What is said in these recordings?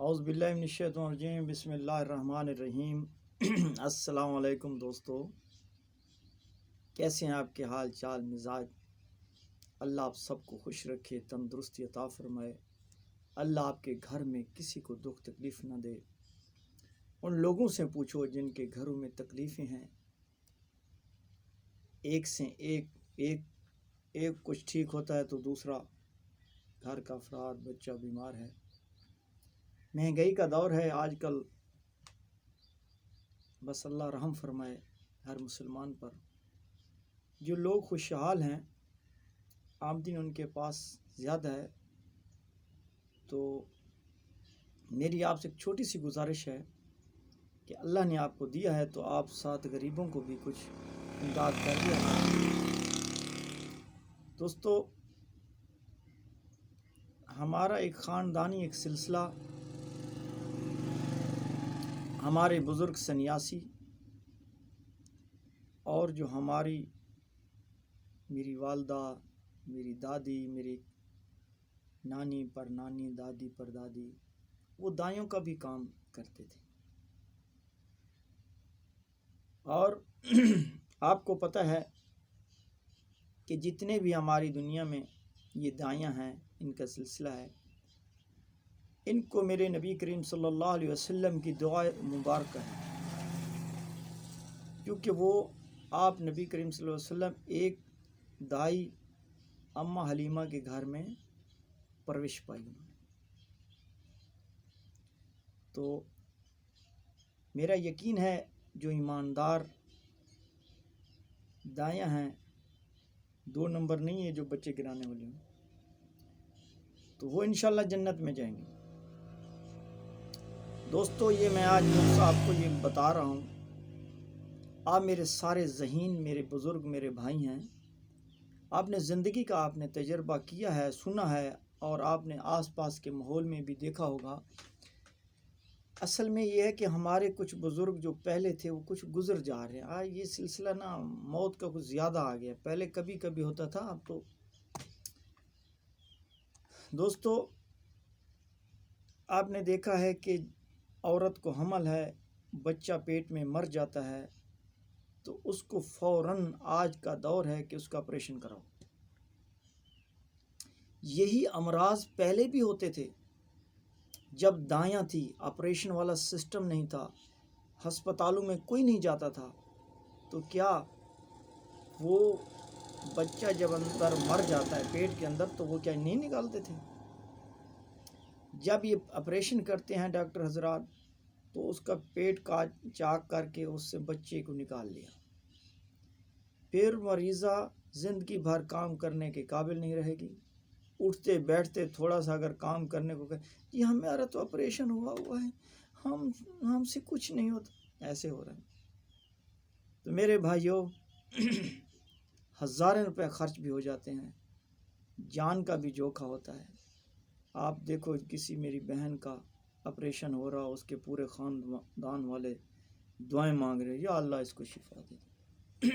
اعوذ باللہ من الشیطان الرجیم بسم اللہ الرحمن الرحیم السلام علیکم دوستو، کیسے ہیں آپ کے حال چال مزاج؟ اللہ آپ سب کو خوش رکھے، تندرستی عطا فرمائے۔ اللہ آپ کے گھر میں کسی کو دکھ تکلیف نہ دے۔ ان لوگوں سے پوچھو جن کے گھروں میں تکلیفیں ہیں، ایک سے ایک کچھ ٹھیک ہوتا ہے تو دوسرا گھر کا افراد بچہ بیمار ہے۔ مہنگائی کا دور ہے آج کل، بس اللہ رحم فرمائے ہر مسلمان پر۔ جو لوگ خوشحال ہیں، آمدنی ان کے پاس زیادہ ہے، تو میری آپ سے ایک چھوٹی سی گزارش ہے کہ اللہ نے آپ کو دیا ہے تو آپ ساتھ غریبوں کو بھی کچھ امداد کر دیا۔ دوستو، ہمارا ایک خاندانی ایک سلسلہ، ہمارے بزرگ سنیاسی اور جو میری والدہ، میری دادی، میری نانی پر نانی، دادی پر دادی، وہ دائیوں کا بھی کام کرتے تھے۔ اور آپ کو پتہ ہے کہ جتنے بھی ہماری دنیا میں یہ دائیاں ہیں، ان کا سلسلہ ہے، ان کو میرے نبی کریم صلی اللہ علیہ وسلم کی دعا مبارکہ ہے، کیونکہ وہ آپ نبی کریم صلی اللہ علیہ وسلم ایک دائی اماں حلیمہ کے گھر میں پرورش پائی انہوں نے۔ تو میرا یقین ہے جو ایماندار دائیاں ہیں، 2 نمبر نہیں ہے جو بچے گرانے والے ہوں، تو وہ انشاءاللہ جنت میں جائیں گے۔ دوستو، یہ میں آج آپ کو یہ بتا رہا ہوں، آپ میرے سارے ذہین، میرے بزرگ، میرے بھائی ہیں، آپ نے زندگی کا آپ نے تجربہ کیا ہے، سنا ہے، اور آپ نے آس پاس کے ماحول میں بھی دیکھا ہوگا۔ اصل میں یہ ہے کہ ہمارے کچھ بزرگ جو پہلے تھے وہ کچھ گزر جا رہے ہیں۔ آج یہ سلسلہ موت کا کچھ زیادہ آ گیا، پہلے کبھی کبھی ہوتا تھا، اب تو۔ دوستو، آپ نے دیکھا ہے کہ عورت کو حمل ہے، بچہ پیٹ میں مر جاتا ہے تو اس کو فوراً آج کا دور ہے کہ اس کا آپریشن کراؤ۔ یہی امراض پہلے بھی ہوتے تھے جب دائیاں تھی، آپریشن والا سسٹم نہیں تھا، ہسپتالوں میں کوئی نہیں جاتا تھا، تو کیا وہ بچہ جب اندر مر جاتا ہے پیٹ کے اندر تو وہ کیا نہیں نکالتے تھے؟ جب یہ آپریشن کرتے ہیں ڈاکٹر حضرات تو اس کا پیٹ کا چاک کر کے اس سے بچے کو نکال لیا، پھر مریضہ زندگی بھر کام کرنے کے قابل نہیں رہے گی، اٹھتے بیٹھتے تھوڑا سا اگر کام کرنے کو کہے، یہ ہمارا تو آپریشن ہوا ہے، ہم سے کچھ نہیں ہوتا، ایسے ہو رہا ہے۔ تو میرے بھائیوں، ہزاروں روپے خرچ بھی ہو جاتے ہیں، جان کا بھی جوکھا ہوتا ہے۔ آپ دیکھو کسی میری بہن کا آپریشن ہو رہا، اس کے پورے خاندان والے دعائیں مانگ رہے، یا اللہ اس کو شفا دے۔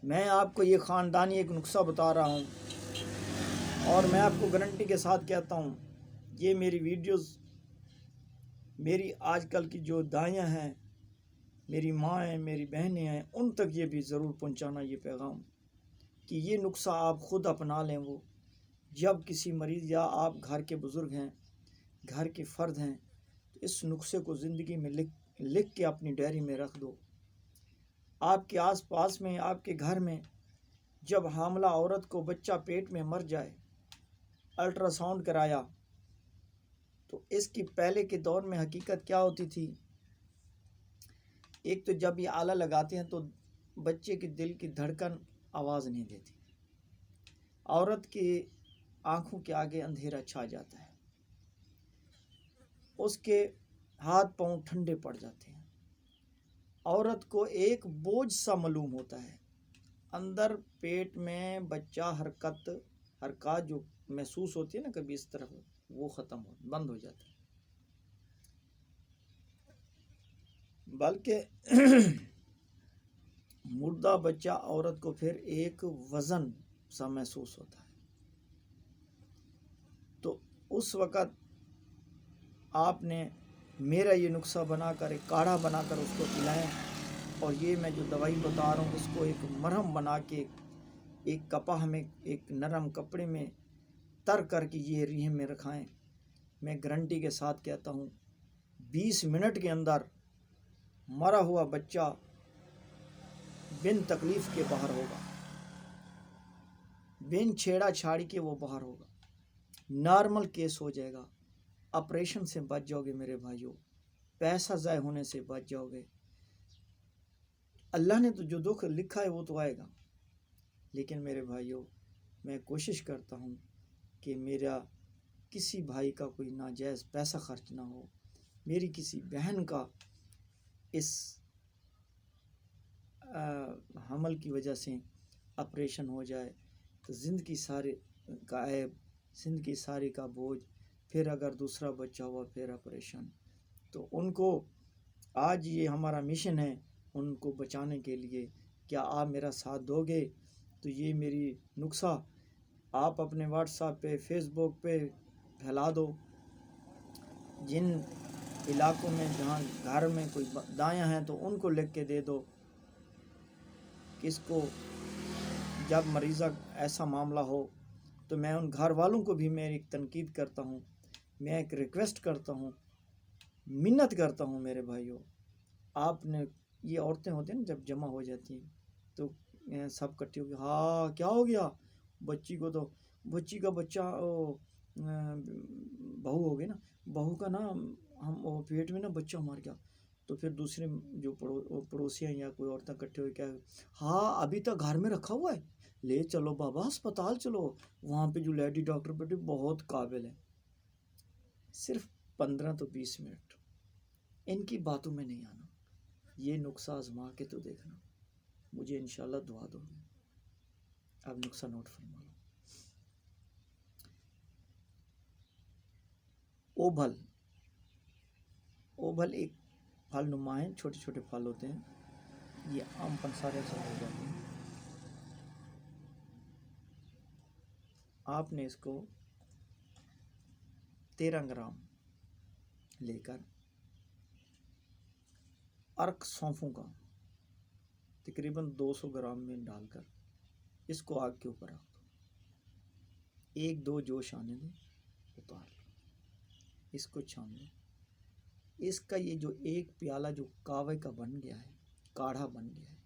میں آپ کو یہ خاندانی ایک نسخہ بتا رہا ہوں، اور میں آپ کو گارنٹی کے ساتھ کہتا ہوں، یہ میری ویڈیوز، میری آج کل کی جو دائیاں ہیں، میری ماں ہیں، میری بہنیں ہیں، ان تک یہ بھی ضرور پہنچانا یہ پیغام کہ یہ نسخہ آپ خود اپنا لیں۔ وہ جب کسی مریض یا آپ گھر کے بزرگ ہیں، گھر کے فرد ہیں، تو اس نسخے کو زندگی میں لکھ کے اپنی ڈائری میں رکھ دو۔ آپ کے آس پاس میں، آپ کے گھر میں جب حاملہ عورت کو بچہ پیٹ میں مر جائے، الٹرا ساؤنڈ کرایا، تو اس کی پہلے کے دور میں حقیقت کیا ہوتی تھی؟ ایک تو جب یہ آلہ لگاتے ہیں تو بچے کے دل کی دھڑکن آواز نہیں دیتی، عورت کی آنکھوں کے آگے اندھیرا چھا جاتا ہے، اس کے ہاتھ پاؤں ٹھنڈے پڑ جاتے ہیں، عورت کو ایک بوجھ سا معلوم ہوتا ہے، اندر پیٹ میں بچہ حرکات جو محسوس ہوتی ہے نا کبھی اس طرف، وہ بند ہو جاتا ہے، بلکہ مردہ بچہ عورت کو پھر ایک وزن سا محسوس ہوتا ہے۔ تو اس وقت آپ نے میرا یہ نسخہ بنا کر ایک کاڑھا بنا کر اس کو پلائیں، اور یہ میں جو دوائی بتا رہا ہوں اس کو ایک مرہم بنا کے ایک کپاہ میں ایک نرم کپڑے میں تر کر کے یہ رحم میں رکھائیں۔ میں گارنٹی کے ساتھ کہتا ہوں 20 منٹ کے اندر مرا ہوا بچہ بن تکلیف کے باہر ہوگا، بن چھیڑا چھاڑی کے وہ باہر ہوگا، نارمل کیس ہو جائے گا، آپریشن سے بچ جاؤ گے میرے بھائیوں، پیسہ ضائع ہونے سے بچ جاؤ گے۔ اللہ نے تو جو دکھ لکھا ہے وہ تو آئے گا، لیکن میرے بھائیوں میں کوشش کرتا ہوں کہ میرا کسی بھائی کا کوئی ناجائز پیسہ خرچ نہ ہو، میری کسی بہن کا اس حمل کی وجہ سے آپریشن ہو جائے تو زندگی سارے کا عیب، زندگی ساری کا بوجھ، پھر اگر دوسرا بچہ ہوا پھر آپریشن۔ تو ان کو آج یہ ہمارا مشن ہے ان کو بچانے کے لیے، کیا آپ میرا ساتھ دو گے؟ تو یہ میری نسخہ آپ اپنے واٹس ایپ پہ فیس بک پہ پھیلا دو، جن علاقوں میں جہاں گھر میں کوئی دایاں ہیں تو ان کو لکھ کے دے دو، کس کو جب مریضہ ایسا معاملہ ہو تو میں ان گھر والوں کو بھی میں ایک تنقید کرتا ہوں، میں ایک ریکویسٹ کرتا ہوں، منت کرتا ہوں میرے بھائیوں، آپ نے یہ عورتیں ہوتی ہیں نا جب جمع ہو جاتی ہیں تو سب کٹھے ہو گئے، ہاں کیا ہو گیا بچی کو، تو بچی کا بچہ بہو ہو گئی نا، بہو کا نا ہم پیٹ میں نا بچہ مر گیا، تو پھر دوسرے جو پڑوسیاں یا کوئی عورتیں کٹھے ہوئے کیا، ہاں ابھی تک گھر میں رکھا ہوا ہے، لے چلو بابا ہسپتال چلو، وہاں پہ جو لیڈی ڈاکٹر بیٹھے بہت قابل ہے۔ صرف 15 تو 20 منٹ، ان کی باتوں میں نہیں آنا، یہ نسخہ آزما کے تو دیکھنا، مجھے انشاءاللہ دعا دو گے۔ اب نسخہ نوٹ فرما لو۔ اوبھل ایک پھل نما ہے، چھوٹے چھوٹے پھل ہوتے ہیں، یہ عام پنسارے سے ہو جاتے ہیں۔ آپ نے اس کو 13 گرام لے کر ارک سونفوں کا تقریباً 200 گرام میں ڈال کر اس کو آگ کے اوپر رکھ دو، 1-2 جوش آنے دیں، اتار لو، اس کو چھان لو۔ اس کا یہ جو ایک پیالہ جو کاوے کا بن گیا ہے، کاڑھا بن گیا ہے،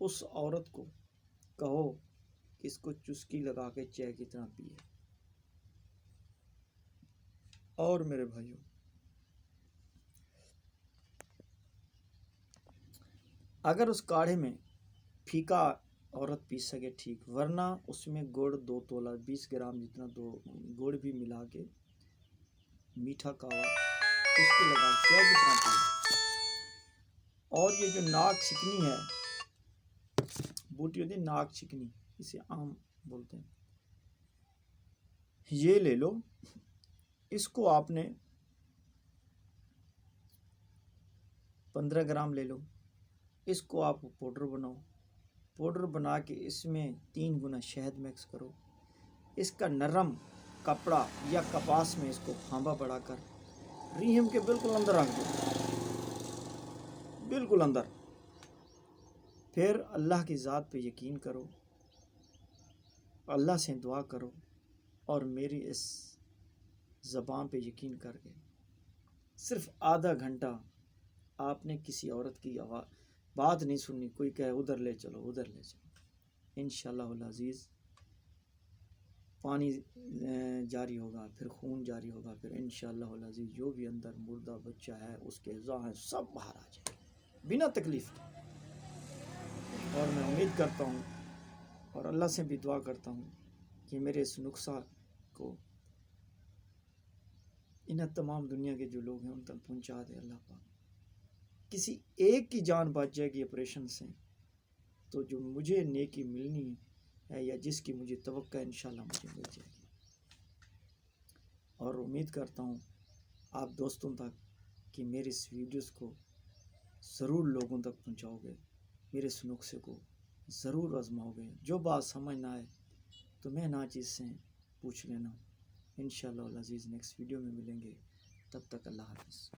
اس عورت کو کہو کہ اس کو چسکی لگا کے چائے کی طرح پیے۔ اور میرے بھائیوں اگر اس کاڑھے میں پھیکا عورت پی سکے ٹھیک، ورنہ اس میں گڑ 2 تولہ 20 گرام جتنا گڑ بھی ملا کے میٹھا کاوا اس کو لگا کے چائے کی طرح پیے۔ اور یہ جو ناک چکنی ہے، بوٹی ہوتی ہے ناک چکنی، اسے عام بولتے ہیں، یہ لے لو، اس کو آپ نے 15 گرام لے لو، اس کو آپ پاؤڈر بناؤ، پاؤڈر بنا کے اس میں 3 گنا شہد مکس کرو، اس کا نرم کپڑا یا کپاس میں اس کو پھانبا بڑھا کر رحم کے بالکل اندر رکھ دو، بالکل اندر۔ پھر اللہ کی ذات پہ یقین کرو، اللہ سے دعا کرو، اور میری اس زبان پہ یقین کر کے صرف آدھا گھنٹہ آپ نے کسی عورت کی بات نہیں سننی، کوئی کہے ادھر لے چلو ادھر لے چلو، انشاءاللہ العزیز پانی جاری ہوگا، پھر خون جاری ہوگا، پھر انشاءاللہ العزیز جو بھی اندر مردہ بچہ ہے اس کے اعضاء ہیں سب باہر آ جائیں گے بنا تکلیف کے۔ اور میں امید کرتا ہوں اور اللہ سے بھی دعا کرتا ہوں کہ میرے اس نسخہ کو انہیں تمام دنیا کے جو لوگ ہیں ان تک پہنچا دے اللہ پاک، کسی ایک کی جان بچ جائے گی آپریشن سے تو جو مجھے نیکی ملنی ہے یا جس کی مجھے توقع ہے انشاءاللہ مجھے مل جائے گی۔ اور امید کرتا ہوں آپ دوستوں تک کہ میری اس ویڈیوز کو ضرور لوگوں تک پہنچاؤ گے، میرے اس نسخے کو ضرور آزماؤ گے، جو بات سمجھ نہ آئے تو میں ناچیز سے پوچھ لینا، انشاءاللہ العزیز نیکسٹ ویڈیو میں ملیں گے۔ تب تک اللہ حافظ.